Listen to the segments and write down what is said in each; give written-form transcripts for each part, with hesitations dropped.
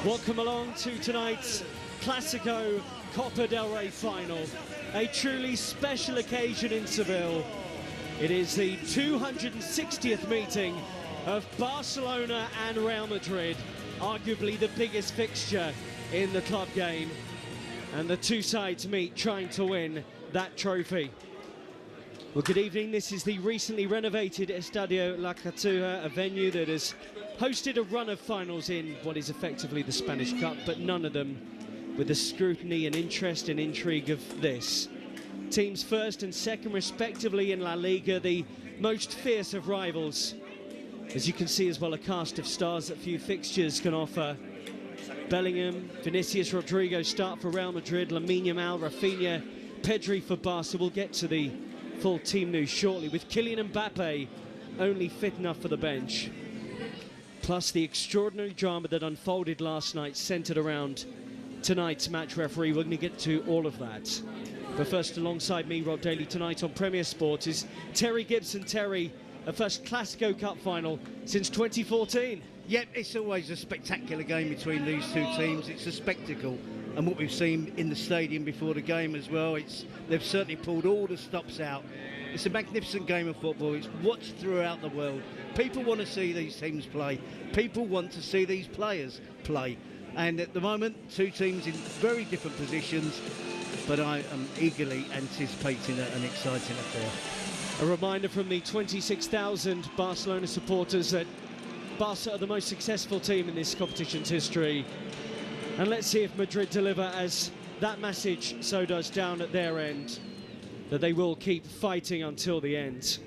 Welcome along to tonight's Clásico Copa del Rey final, a truly special occasion in Seville. It is the 260th meeting of Barcelona and Real Madrid, arguably the biggest fixture in the club game, and the two sides meet trying to win that trophy. Well, good evening. This is the recently renovated Estadio La Cartuja, a venue that has hosted a run of finals in what is effectively the Spanish Cup, but none of them with the scrutiny and interest and intrigue of this. Teams first and second respectively in La Liga, the most fierce of rivals. As you can see as well, a cast of stars that few fixtures can offer. Bellingham, Vinicius, Rodrigo start for Real Madrid, Lamine Yamal, Rafinha, Pedri for Barca. We'll get to the full team news shortly, with Kylian Mbappe only fit enough for the bench. Plus the extraordinary drama that unfolded last night centred around tonight's match referee. We're going to get to all of that. But first, alongside me, Rob Daly, tonight on Premier Sports is Terry Gibson. Terry, a first Clásico Cup final since 2014. Yep, it's always a spectacular game between these two teams. It's a spectacle. And what we've seen in the stadium before the game as well, they've certainly pulled all the stops out. It's a magnificent game of football. It's watched throughout the world. People want to see these teams play. People want to see these players play. And at the moment, two teams in very different positions, but I am eagerly anticipating an exciting affair. A reminder from the 26,000 Barcelona supporters that Barca are the most successful team in this competition's history. And let's see if Madrid deliver, as that message so does down at their end, that they will keep fighting until the end.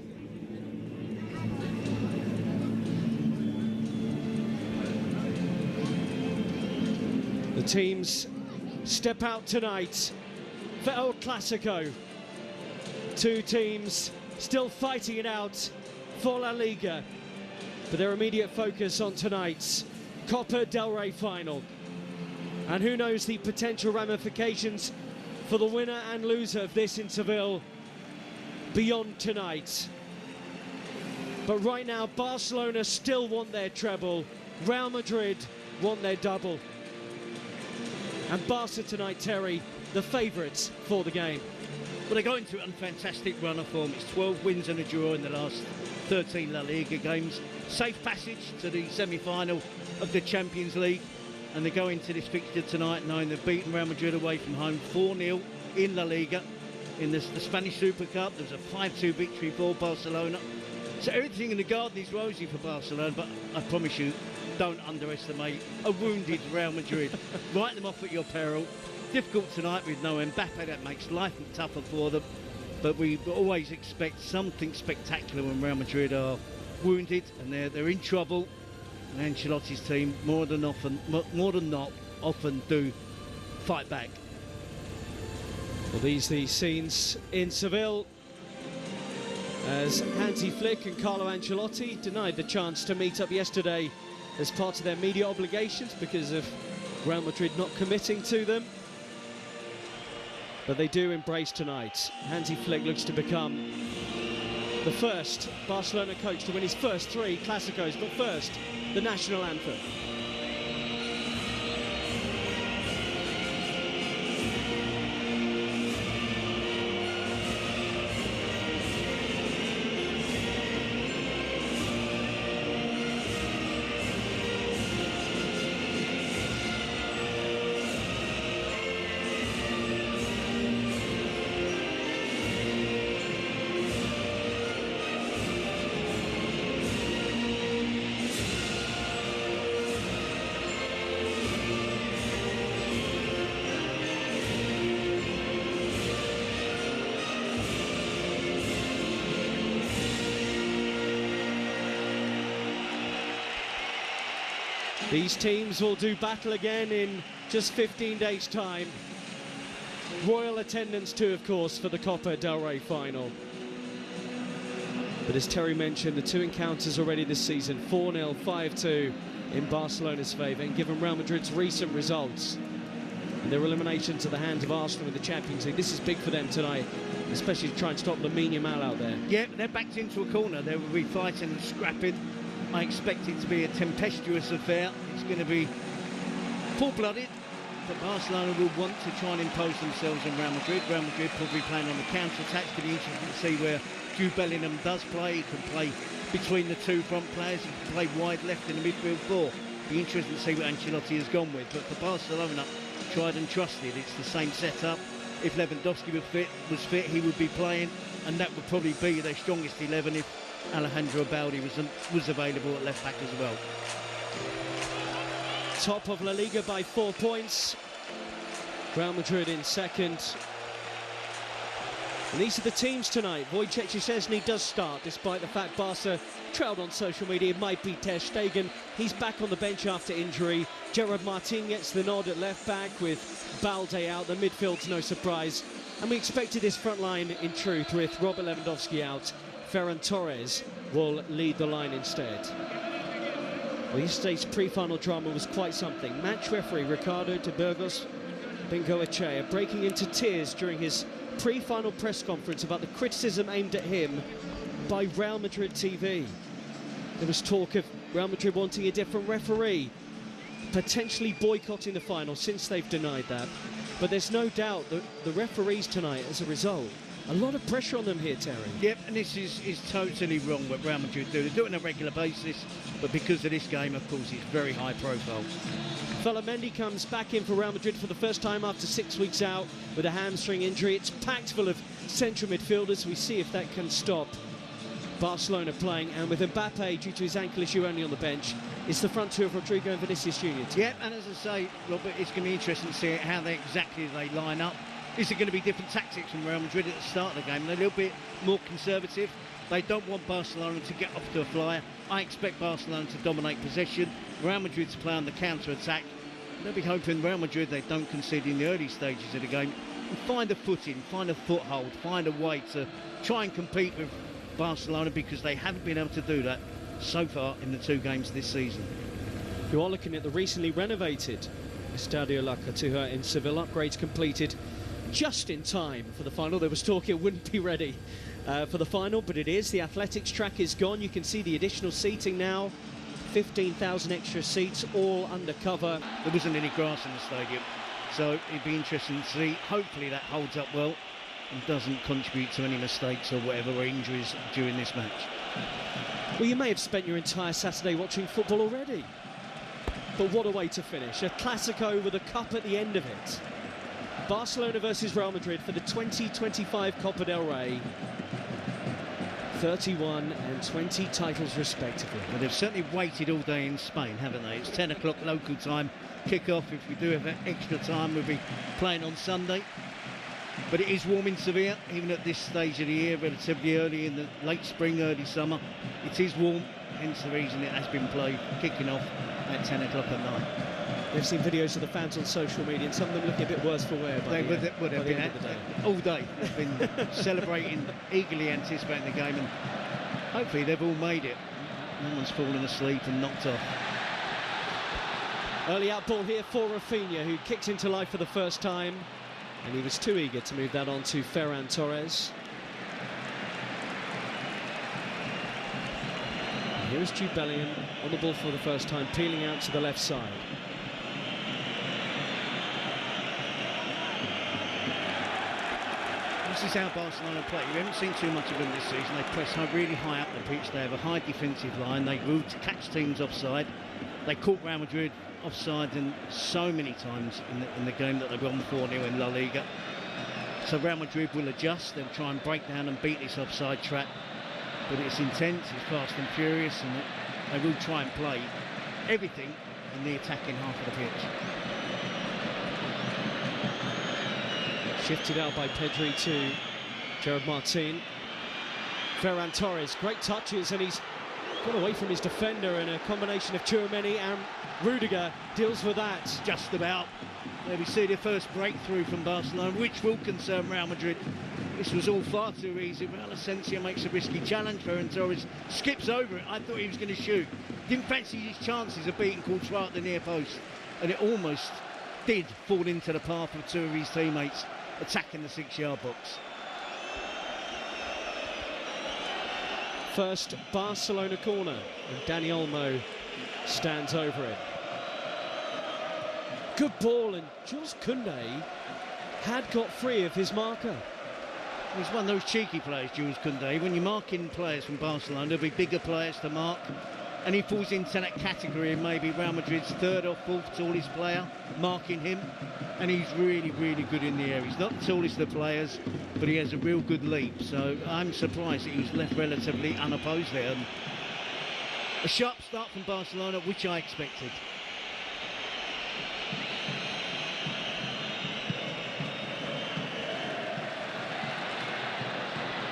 The teams step out tonight for El Clásico. Two teams still fighting it out for La Liga, but their immediate focus on tonight's Copa del Rey final. And who knows the potential ramifications for the winner and loser of this in Seville beyond tonight. But right now, Barcelona still want their treble. Real Madrid want their double. And Barca tonight, Terry, the favourites for the game. Well, they got into a fantastic run of form. It's 12 wins and a draw in the last 13 La Liga games. Safe passage to the semi-final of the Champions League. And they go into this fixture tonight knowing they've beaten Real Madrid away from home 4-0 in La Liga. In the Spanish Super Cup, there was a 5-2 victory for Barcelona. So everything in the garden is rosy for Barcelona, but I promise you, don't underestimate a wounded Real Madrid. Write them off at your peril. Difficult tonight with no Mbappe, that makes life tougher for them. But we always expect something spectacular when Real Madrid are wounded and they're in trouble. And Ancelotti's team, more than not, often do fight back. Well, these are the scenes in Seville as Hansi Flick and Carlo Ancelotti denied the chance to meet up yesterday as part of their media obligations because of Real Madrid not committing to them. But they do embrace tonight. Hansi Flick looks to become the first Barcelona coach to win his first 3 Clásicos, but first, the national anthem. These teams will do battle again in just 15 days' time. Royal attendance too, of course, for the Copa del Rey final. But as Terry mentioned, the 2 encounters already this season, 4-0, 5-2 in Barcelona's favour. And given Real Madrid's recent results and their elimination to the hands of Arsenal in the Champions League, this is big for them tonight, especially to try and stop Lamine Yamal out there. Yeah, they're backed into a corner. They will be fighting and scrapping. I expect it to be a tempestuous affair. It's going to be full-blooded, but Barcelona will want to try and impose themselves on Real Madrid. Real Madrid probably playing on the counter-attack. It's going to be interesting to see where Jude Bellingham does play. He can play between the two front players. He can play wide left in the midfield four. Be interesting to see what Ancelotti has gone with. But for Barcelona, tried and trusted, it's the same setup. If Lewandowski was fit, he would be playing, and that would probably be their strongest 11 if Alejandro Balde was available at left back as well. Top of La Liga by 4 points. Real Madrid in second. And these are the teams tonight. Wojciech Szczesny does start, despite the fact Barca trailed on social media. It might be Ter Stegen. He's back on the bench after injury. Gerard Martin gets the nod at left back with Balde out. The midfield's no surprise. And we expected this front line in truth with Robert Lewandowski out. Ferran Torres will lead the line instead. Well, yesterday's pre-final drama was quite something. Match referee Ricardo de Burgos Bengoechea breaking into tears during his pre-final press conference about the criticism aimed at him by Real Madrid TV. There was talk of Real Madrid wanting a different referee, potentially boycotting the final, since they've denied that. But there's no doubt that the referees tonight, as a result, a lot of pressure on them here, Terry. Yep, and this is totally wrong what Real Madrid do. They do it on a regular basis, but because of this game, of course, it's very high profile. Mendy comes back in for Real Madrid for the first time after 6 weeks out with a hamstring injury. It's packed full of central midfielders. We see if that can stop Barcelona playing. And with Mbappe, due to his ankle issue, only on the bench, it's the front two of Rodrigo and Vinicius Junior. Yep, and as I say, Robert, it's going to be interesting to see how exactly they line up. Is it going to be different tactics from Real Madrid at the start of the game? They're a little bit more conservative. They don't want Barcelona to get off to a flyer. I expect Barcelona to dominate possession. Real Madrid to play on the counter-attack. They'll be hoping Real Madrid, they don't concede in the early stages of the game and find a footing, find a foothold, find a way to try and compete with Barcelona, because they haven't been able to do that so far in the 2 games this season. You are looking at the recently renovated Estadio La Cartuja in Seville. Upgrades completed just in time for the final. There was talk it wouldn't be ready for the final, but it is. The athletics track is gone. You can see the additional seating now. 15,000 extra seats, all undercover. There wasn't any grass in the stadium, so it'd be interesting to see. Hopefully that holds up well and doesn't contribute to any mistakes or whatever, or injuries during this match. Well, you may have spent your entire Saturday watching football already, but what a way to finish. A Clásico with a cup at the end of it. Barcelona versus Real Madrid for the 2025 Copa del Rey. 31 and 20 titles respectively. Well, they've certainly waited all day in Spain, haven't they? It's 10 o'clock local time, kick-off. If we do have extra time, we'll be playing on Sunday. But it is warm in Sevilla, even at this stage of the year, relatively early in the late spring, early summer. It is warm, hence the reason it has been played, kicking off at 10 o'clock at night. They've seen videos of the fans on social media, and some of them looking a bit worse for wear by the end of the day. All day. They've been celebrating, eagerly anticipating the game, and hopefully they've all made it. No one's fallen asleep and knocked off. Early out ball here for Rafinha, who kicked into life for the first time, and he was too eager to move that on to Ferran Torres. And here's Jude Bellingham on the ball for the first time, peeling out to the left side. This is how Barcelona play. We haven't seen too much of them this season. They press really high up the pitch. They have a high defensive line. They move to catch teams offside. They caught Real Madrid offside so many times in the game that they won 4-0 in La Liga. So Real Madrid will adjust. They'll try and break down and beat this offside trap. But it's intense, it's fast and furious, and they will try and play everything in the attacking half of the pitch. Shifted out by Pedri to Gerard Martin. Ferran Torres, great touches, and he's got away from his defender, and a combination of Tchouaméni and Rudiger deals with that. Just about. There we see the first breakthrough from Barcelona, which will concern Real Madrid. This was all far too easy. Real Asensio makes a risky challenge. Ferran Torres skips over it. I thought he was going to shoot. Didn't fancy his chances of beating Courtois at the near post, and it almost did fall into the path of 2 of his teammates attacking the 6-yard box. First Barcelona corner, and Dani Olmo stands over it. Good ball, and Jules Koundé had got free of his marker. He's one of those cheeky players, Jules Koundé. When you're marking players from Barcelona, there'll be bigger players to mark. And he falls into that category of maybe Real Madrid's third or fourth tallest player, marking him. And he's really, really good in the air. He's not the tallest of players, but he has a real good leap. So I'm surprised that he was left relatively unopposed there. And a sharp start from Barcelona, which I expected.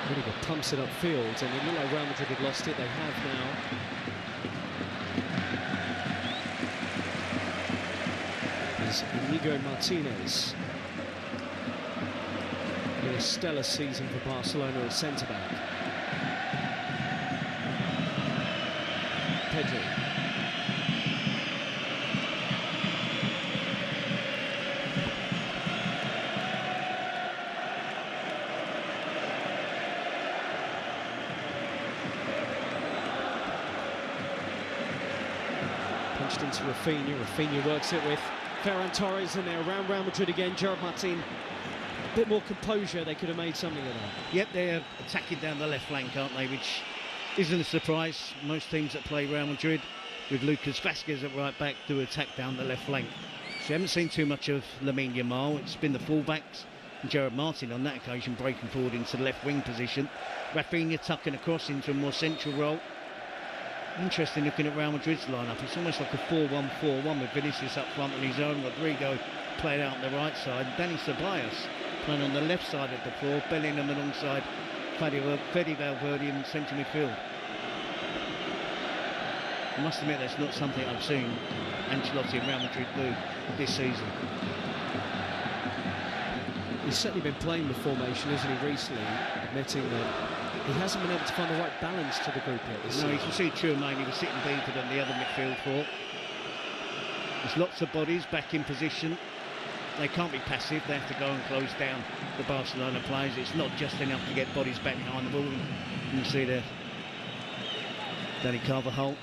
Rudiger pumps it upfield, and it looked like Real Madrid had lost it. They have now. Is Inigo Martinez. In a stellar season for Barcelona at centre-back. Pedri. Punched into Rafinha. Rafinha works it with Ferran Torres, and they're around Real Madrid again. Gerard Martin, a bit more composure. They could have made something of that. Yep, they're attacking down the left flank, aren't they? Which isn't a surprise. Most teams that play Real Madrid with Lucas Vazquez at right back do attack down the left flank. So you haven't seen too much of Lamine Yamal. It's been the fullbacks. And Gerard Martin on that occasion breaking forward into the left wing position. Rafinha tucking across into a more central role. Interesting looking at Real Madrid's lineup. It's almost like a 4-1-4-1 with Vinicius up front on his own, Rodrigo played out on the right side, Dani Ceballos playing on the left side of the floor, Bellingham alongside Fede Valverde in central midfield. I must admit that's not something I've seen Ancelotti and Real Madrid do this season. He's certainly been playing the formation, isn't he, recently, admitting that he hasn't been able to find the right balance to the group yet. No, you can see Tchouaméni was sitting deeper than the other midfield four. There's lots of bodies back in position. They can't be passive. They have to go and close down the Barcelona players. It's not just enough to get bodies back behind the ball. And you can see there, Dani Carvajal,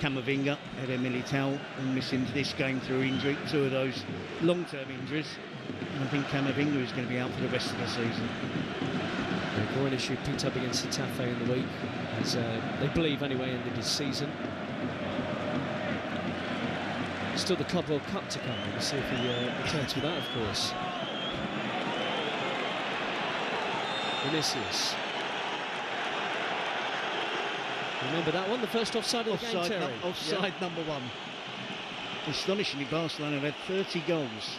Camavinga, Eder Militao, and missing this game through injury. Two of those long-term injuries. And I think Camavinga is going to be out for the rest of the season. The groin issue picked up against Getafe in the week, as they believe anyway, ended his season. Still the Club World Cup to come. We'll see if he returns with that, of course. Vinicius. Remember that one, the first offside of the game, Terry? Offside number one. Astonishingly, Barcelona have had 30 goals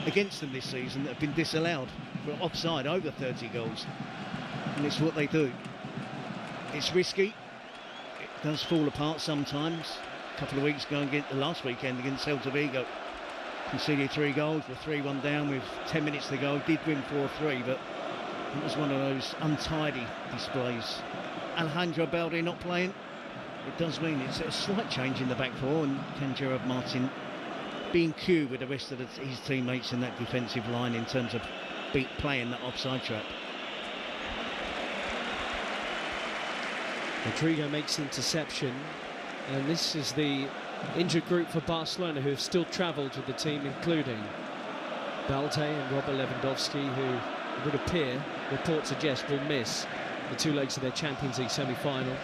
against them this season that have been disallowed for offside, over 30 goals. And it's what they do. It's risky. It does fall apart sometimes. A couple of weeks ago, last weekend against Celta Vigo, conceded 3 goals, were 3-1 down with 10 minutes to go. Did win 4-3, but it was one of those untidy displays. Alejandro Balde not playing. It does mean it's a slight change in the back four, and can Gerard Martin be in queue with the rest of his teammates in that defensive line in terms of playing that offside trap. Rodrigo makes the interception, and this is the injured group for Barcelona who have still travelled with the team, including Balde and Robert Lewandowski, who would appear, reports suggest, will miss the 2 legs of their Champions League semi-final.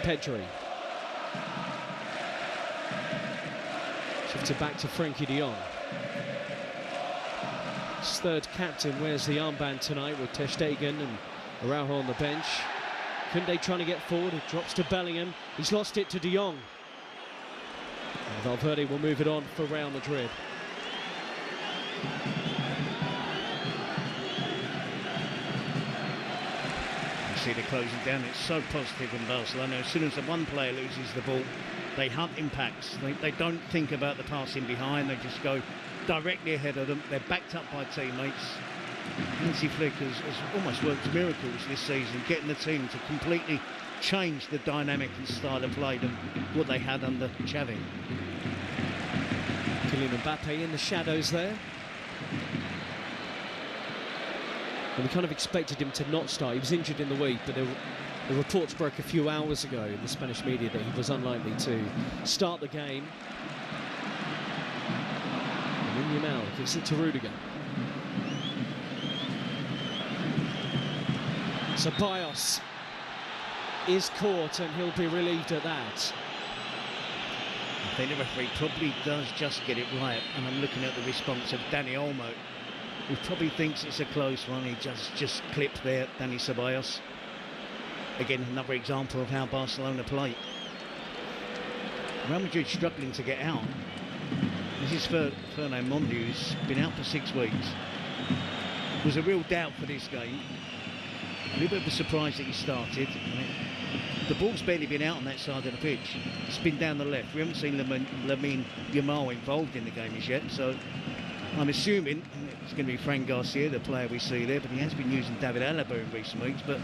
Pedri. Shifted back to Frenkie de Jong. His third captain wears the armband tonight with Ter Stegen and Araujo on the bench. Koundé trying to get forward, it drops to Bellingham. He's lost it to de Jong. And Valverde will move it on for Real Madrid. See the closing down. It's so positive in Barcelona. As soon as the one player loses the ball, they hunt impacts. They don't think about the passing behind. They just go directly ahead of them. They're backed up by teammates. Hansi Flick has almost worked miracles this season, getting the team to completely change the dynamic and style of play than what they had under Xavi. Kylian Mbappe in the shadows there. And we kind of expected him to not start. He was injured in the week, but the reports broke a few hours ago in the Spanish media that he was unlikely to start the game. And Yamal gives it to Rudiger. So Bios is caught and he'll be relieved at that. I think the referee probably does just get it right, and I'm looking at the response of Dani Olmo, who probably thinks it's a close one. He just clipped there, Dani Ceballos. Again, another example of how Barcelona play. Real Madrid struggling to get out. This is Fernand Mendy, who's been out for 6 weeks. There was a real doubt for this game. A little bit of a surprise that he started. The ball's barely been out on that side of the pitch. It's been down the left. We haven't seen Lamine Yamal involved in the game as yet, so I'm assuming it's going to be Fran Garcia, the player we see there, but he has been using David Alaba in recent weeks, but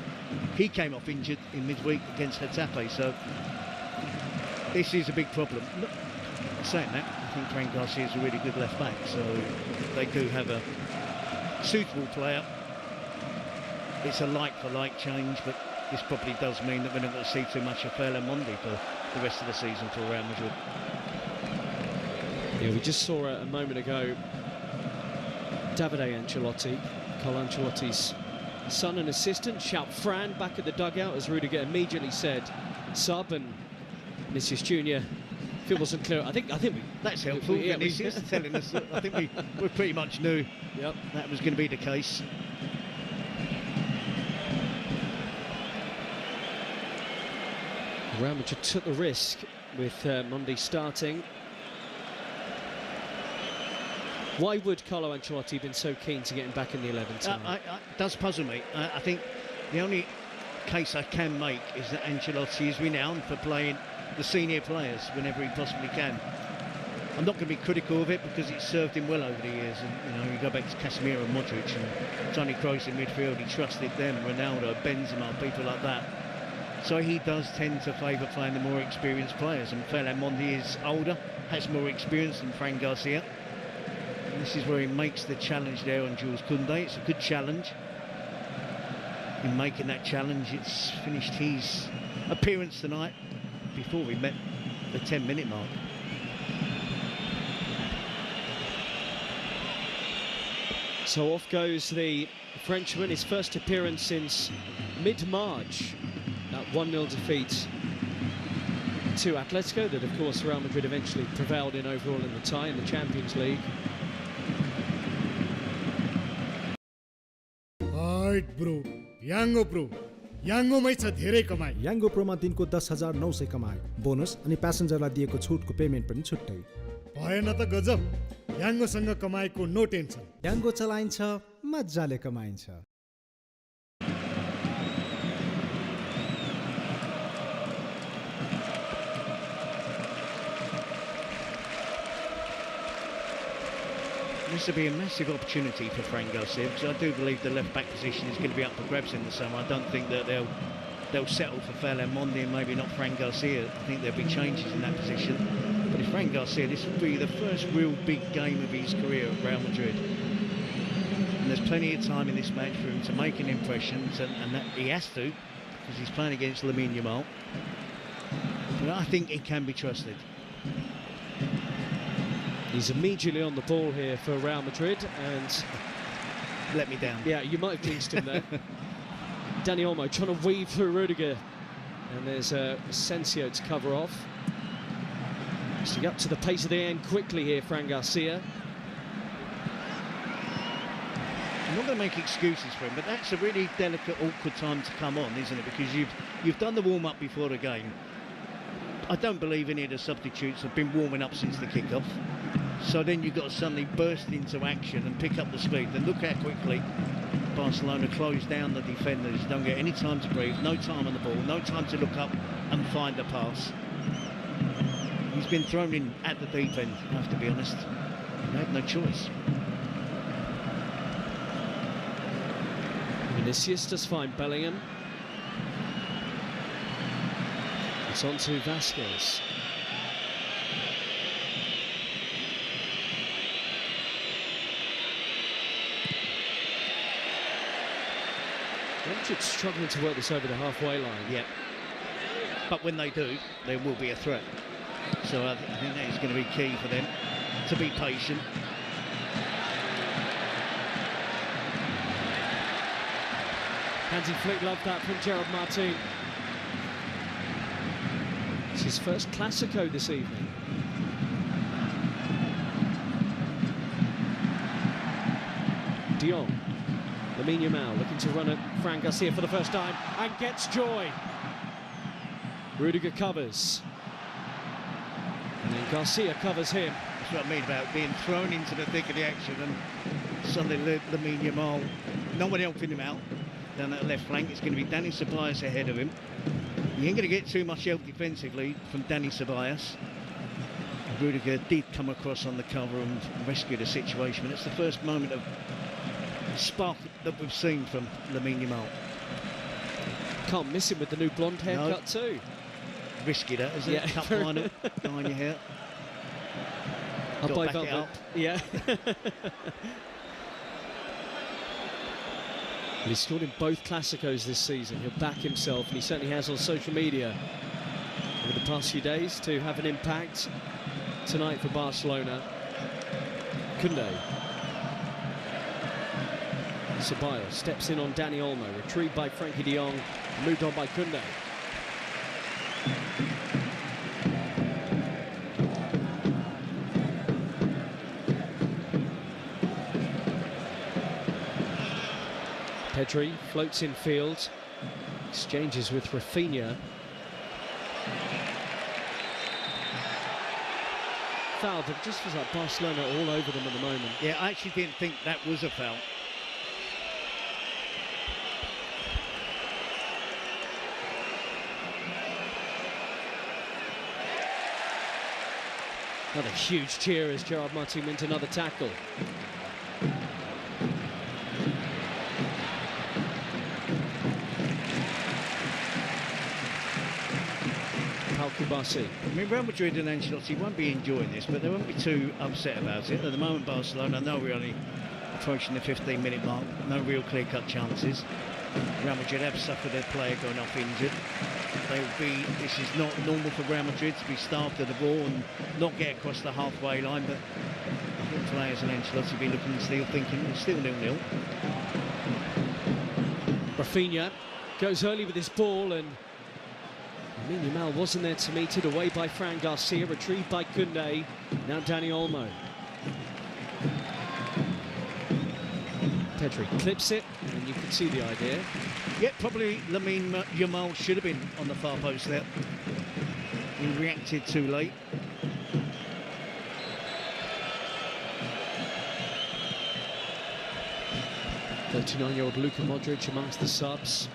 he came off injured in midweek against Getafe, so this is a big problem. Look, saying that, I think Fran Garcia is a really good left back, so they do have a suitable player. It's a like-for-like change, but this probably does mean that we're not going to see too much of Fernand Mendy for the rest of the season for Real Madrid. Yeah, we just saw a moment ago Davide Ancelotti, Carlo Ancelotti's son and assistant, shout Fran back at the dugout as Rudiger immediately said sub, and Vinicius Junior, if it wasn't clear, I think that's helpful. Yeah, Vinicius telling us. I think we pretty much knew that was going to be the case. Real Madrid took the risk with Mendy starting. Why would Carlo Ancelotti have been so keen to get him back in the 11 tonight? It does puzzle me. I think the only case I can make is that Ancelotti is renowned for playing the senior players whenever he possibly can. I'm not going to be critical of it because it's served him well over the years. And you go back to Casemiro and Modric and Toni Kroos in midfield. He trusted them, Ronaldo, Benzema, people like that. So he does tend to favour playing the more experienced players, and Fernand Mendy is older, has more experience than Fran Garcia. And this is where he makes the challenge there on Jules Koundé. It's a good challenge. In making that challenge, it's finished his appearance tonight before we met the 10-minute mark. So off goes the Frenchman, his first appearance since mid-March. That 1-0 defeat to Atletico that, of course, Real Madrid eventually prevailed in overall in the tie in the Champions League. Alright bro, Yangoमै छ धेरै कमाई. याङ्गो प्रोमा दिनको 10,900 कमाई, bonus अनि प्यासेन्जरलाई दिएको छुटको payment पनि छुट्टै. भएन त गजब. याङ्गोसँग कमाईको नो टेन्सन. याङ्गो चलाइन्छ, मज्जाले कमाइन्छ. This will be a massive opportunity for Fran Garcia, because I do believe the left-back position is going to be up for grabs in the summer. I don't think that they'll settle for Fernand Mendy and maybe not Fran Garcia. I think there'll be changes in that position. But if Fran Garcia, this will be the first real big game of his career at Real Madrid. And there's plenty of time in this match for him to make an impression, and that he has to, because he's playing against Lamine Yamal. But I think he can be trusted. He's immediately on the ball here for Real Madrid, and let me down. Yeah, you might have jinxed him there. Dani Olmo trying to weave through Rudiger, and there's Asensio to cover off. So up to the pace of the end quickly here, Fran Garcia. I'm not going to make excuses for him, but that's a really delicate, awkward time to come on, isn't it? Because you've done the warm-up before the game. I don't believe any of the substitutes have been warming up since the kick-off. So then you've got to suddenly burst into action and pick up the speed. And look how quickly Barcelona close down the defenders. Don't get any time to breathe, no time on the ball, no time to look up and find a pass. He's been thrown in at the deep end, I have to be honest. They had no choice. Vinicius does find Bellingham. It's on to Vasquez. Madrid struggling to work this over the halfway line. Yeah. But when they do, there will be a threat. So I think that is going to be key for them, to be patient. Hansi Flick loved that from Gerard Martin. It's his first Clásico this evening. De Jong, Lamine Yamal looking to run at Fran Garcia for the first time and gets joy. Rudiger covers. And then Garcia covers him. That's what I mean about being thrown into the thick of the action, and suddenly Lamine Yamal, no one helping him out down that left flank. It's going to be Dani Ceballos ahead of him. You ain't going to get too much help defensively from Dani Ceballos. Rudiger did come across on the cover and rescue the situation, but it's the first moment of spark that we've seen from Lamine Yamal. Can't miss him with the new blonde haircut too. Risky that, isn't it? Cup final, behind your hair. Up by back it velvet. up. Yeah. Well, he's scored in both Clásicos this season. He'll back himself, and he certainly has on social media over the past few days to have an impact tonight for Barcelona. Koundé. Ceballos steps in on Dani Olmo, retrieved by Frankie de Jong, moved on by Koundé. Pedri floats in field, exchanges with Rafinha. Foul, but it just feels like Barcelona all over them at the moment. Yeah, I actually didn't think that was a foul. Another huge cheer as Gerard Martin wins another tackle. Kubasi. I mean, Real Madrid and Ancelotti won't be enjoying this, but they won't be too upset about it. At the moment, Barcelona, I know we're only approaching the 15-minute mark, no real clear-cut chances. Real Madrid have suffered their player going off injured. This is not normal for Real Madrid to be starved of the ball and not get across the halfway line, but I think players and Ancelotti be looking and still thinking it's still 0-0. Rafinha goes early with this ball, and Lamine Yamal wasn't there to meet it. Away by Fran Garcia, retrieved by Koundé. Now Dani Olmo. Pedri clips it, and you can see the idea. Yeah, probably Lamine Yamal should have been on the far post there. He reacted too late. '39-year-old Luka Modric amongst the subs.